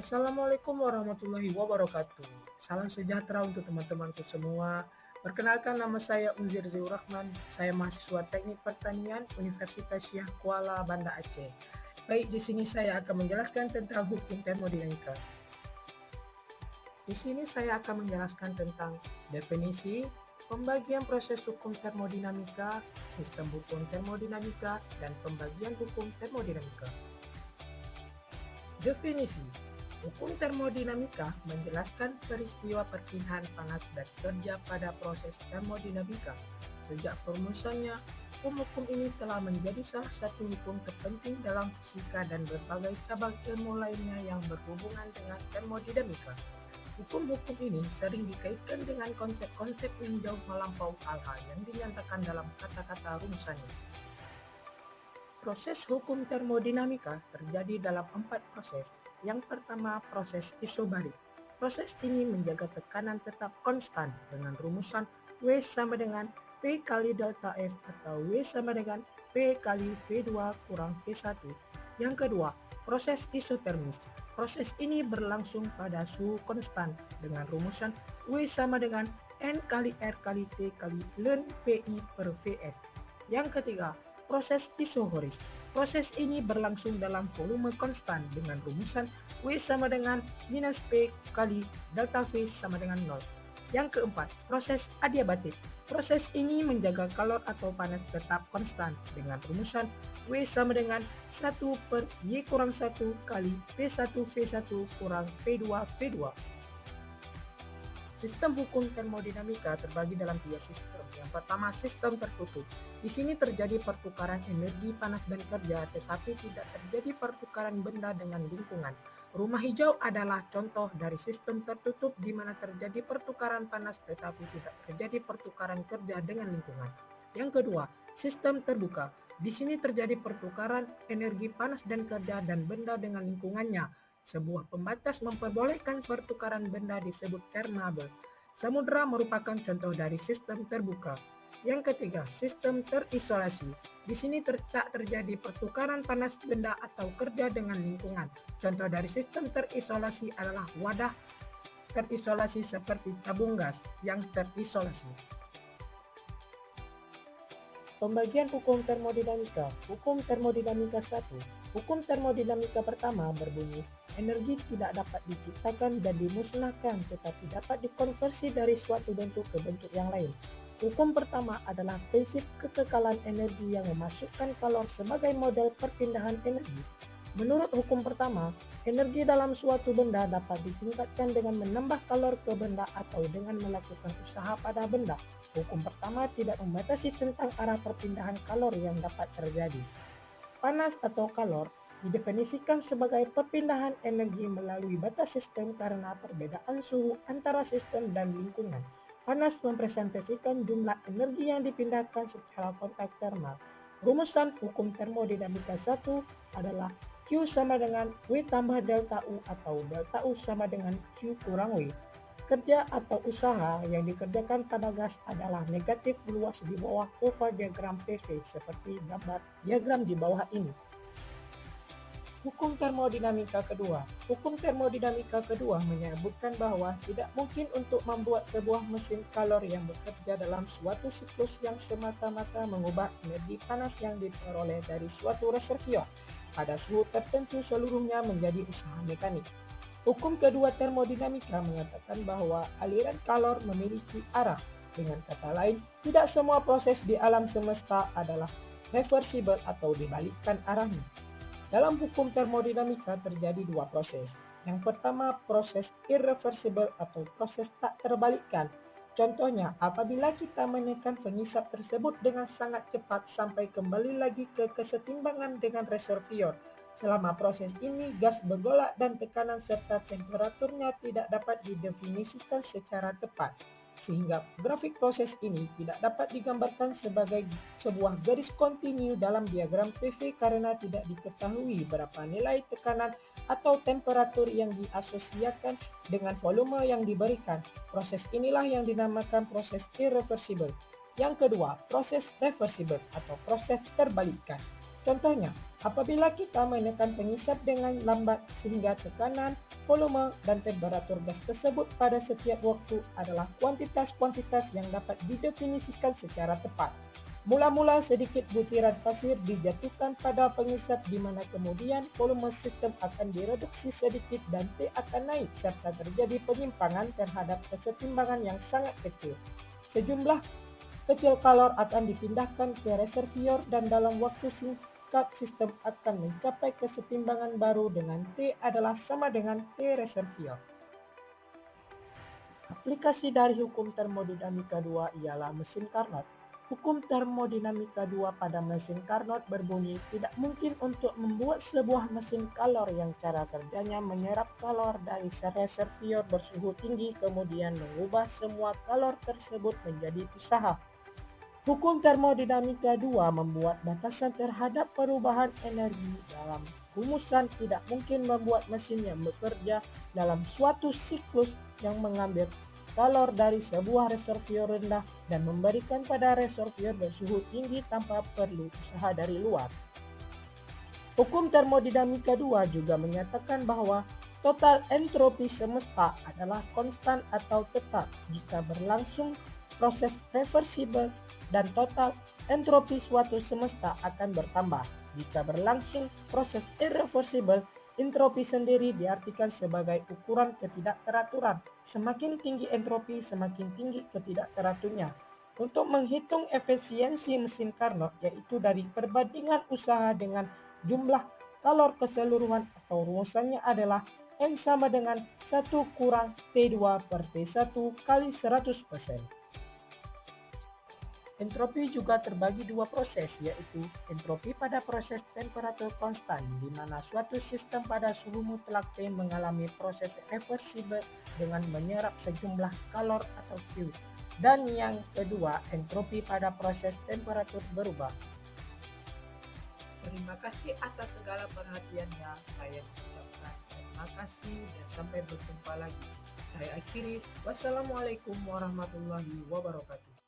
Assalamualaikum warahmatullahi wabarakatuh. Salam sejahtera untuk teman-temanku semua. Perkenalkan, nama saya Unzir Ziur Rahman. Saya mahasiswa Teknik Pertanian Universitas Syah Kuala Banda Aceh. Baik, di sini saya akan menjelaskan tentang hukum termodinamika. Di sini saya akan menjelaskan tentang definisi, pembagian proses hukum termodinamika, sistem hukum termodinamika, dan pembagian hukum termodinamika. Definisi: hukum termodinamika menjelaskan peristiwa perpindahan panas dan kerja pada proses termodinamika. Sejak perumusannya, hukum-hukum ini telah menjadi salah satu hukum terpenting dalam fisika dan berbagai cabang ilmu lainnya yang berhubungan dengan termodinamika. Hukum-hukum ini sering dikaitkan dengan konsep-konsep yang jauh melampaui hal-hal yang dinyatakan dalam kata-kata rumusannya. Proses hukum termodinamika terjadi dalam 4 proses. Yang pertama, proses isobarik. Proses ini menjaga tekanan tetap konstan dengan rumusan W sama dengan P kali delta F atau W sama dengan P kali V2 kurang V1. Yang kedua, proses isotermis. Proses ini berlangsung pada suhu konstan dengan rumusan W sama dengan N kali R kali T kali ln VI per Vf. Yang ketiga, proses isohoris. Proses ini berlangsung dalam volume konstan dengan rumusan W sama dengan minus P kali delta V sama dengan 0. Yang keempat, proses adiabatik. Proses ini menjaga kalor atau panas tetap konstan dengan rumusan W sama dengan 1 per Y kurang 1 kali P1 V1 kurang P2 V2. Sistem hukum termodinamika terbagi dalam 3 sistem. Yang pertama, sistem tertutup. Di sini terjadi pertukaran energi panas dan kerja, tetapi tidak terjadi pertukaran benda dengan lingkungan. Rumah hijau adalah contoh dari sistem tertutup di mana terjadi pertukaran panas tetapi tidak terjadi pertukaran kerja dengan lingkungan. Yang kedua, sistem terbuka. Di sini terjadi pertukaran energi panas dan kerja dan benda dengan lingkungannya. Sebuah pembatas memperbolehkan pertukaran benda disebut permeabel. Samudra merupakan contoh dari sistem terbuka. Yang ketiga, sistem terisolasi. Di sini tak terjadi pertukaran panas benda atau kerja dengan lingkungan. Contoh dari sistem terisolasi adalah wadah terisolasi seperti tabung gas yang terisolasi. Pembagian hukum termodinamika. Hukum termodinamika 1. Hukum termodinamika pertama berbunyi, energi tidak dapat diciptakan dan dimusnahkan tetapi dapat dikonversi dari suatu bentuk ke bentuk yang lain. Hukum pertama adalah prinsip kekekalan energi yang memasukkan kalor sebagai model perpindahan energi. Menurut hukum pertama, energi dalam suatu benda dapat ditingkatkan dengan menambah kalor ke benda atau dengan melakukan usaha pada benda. Hukum pertama tidak membatasi tentang arah perpindahan kalor yang dapat terjadi. Panas atau kalor didefinisikan sebagai perpindahan energi melalui batas sistem karena perbedaan suhu antara sistem dan lingkungan. Panas mempresentasikan jumlah energi yang dipindahkan secara kontak termal. Rumusan hukum termodinamika 1 adalah Q sama dengan W tambah delta U atau delta U sama dengan Q kurang W. Kerja atau usaha yang dikerjakan pada gas adalah negatif luas di bawah oval diagram PV seperti gambar diagram di bawah ini. Hukum termodinamika kedua. Hukum termodinamika kedua menyebutkan bahwa tidak mungkin untuk membuat sebuah mesin kalor yang bekerja dalam suatu siklus yang semata-mata mengubah energi panas yang diperoleh dari suatu reservoir pada suhu tertentu seluruhnya menjadi usaha mekanik. Hukum kedua termodinamika mengatakan bahwa aliran kalor memiliki arah. Dengan kata lain, tidak semua proses di alam semesta adalah reversible atau dibalikkan arahnya. Dalam hukum termodinamika terjadi dua proses. Yang pertama, proses irreversible atau proses tak terbalikkan. Contohnya, apabila kita menekan pengisap tersebut dengan sangat cepat sampai kembali lagi ke kesetimbangan dengan reservoir. Selama proses ini, gas bergolak dan tekanan serta temperaturnya tidak dapat didefinisikan secara tepat, sehingga grafik proses ini tidak dapat digambarkan sebagai sebuah garis kontinu dalam diagram PV karena tidak diketahui berapa nilai tekanan atau temperatur yang diasosiasikan dengan volume yang diberikan. Proses inilah yang dinamakan proses irreversible. Yang kedua, proses reversible atau proses terbalikkan. Contohnya, apabila kita menekan pengisap dengan lambat sehingga tekanan volume, dan temperatur gas tersebut pada setiap waktu adalah kuantitas-kuantitas yang dapat didefinisikan secara tepat. Mula-mula sedikit butiran pasir dijatuhkan pada pengisap di mana kemudian volume sistem akan direduksi sedikit dan T akan naik serta terjadi penyimpangan terhadap kesetimbangan yang sangat kecil. Sejumlah kecil kalor akan dipindahkan ke reservoir dan dalam waktu singkat sistem akan mencapai kesetimbangan baru dengan T adalah sama dengan T reservoir. Aplikasi dari hukum termodinamika 2 ialah mesin Carnot. Hukum termodinamika 2 pada mesin Carnot berbunyi tidak mungkin untuk membuat sebuah mesin kalor yang cara kerjanya menyerap kalor dari reservoir bersuhu tinggi kemudian mengubah semua kalor tersebut menjadi usaha. Hukum termodinamika 2 membuat batasan terhadap perubahan energi dalam rumusan tidak mungkin membuat mesin yang bekerja dalam suatu siklus yang mengambil kalor dari sebuah reservoir rendah dan memberikan pada reservoir bersuhu tinggi tanpa perlu usaha dari luar. Hukum termodinamika 2 juga menyatakan bahwa total entropi semesta adalah konstan atau tetap jika berlangsung proses reversibel dan total entropi suatu semesta akan bertambah. Jika berlangsung proses irreversibel, entropi sendiri diartikan sebagai ukuran ketidakteraturan. Semakin tinggi entropi, semakin tinggi ketidakteraturannya. Untuk menghitung efisiensi mesin Carnot, yaitu dari perbandingan usaha dengan jumlah kalor keseluruhan atau rumusannya adalah N sama dengan 1 kurang T2 per T1 kali 100%. Entropi juga terbagi dua proses, yaitu entropi pada proses temperatur konstan, di mana suatu sistem pada suhu mutlak T mengalami proses reversibel dengan menyerap sejumlah kalor atau Q. Dan yang kedua, entropi pada proses temperatur berubah. Terima kasih atas segala perhatiannya. Saya mengucapkan terima kasih dan sampai berjumpa lagi. Saya akhiri. Wassalamualaikum warahmatullahi wabarakatuh.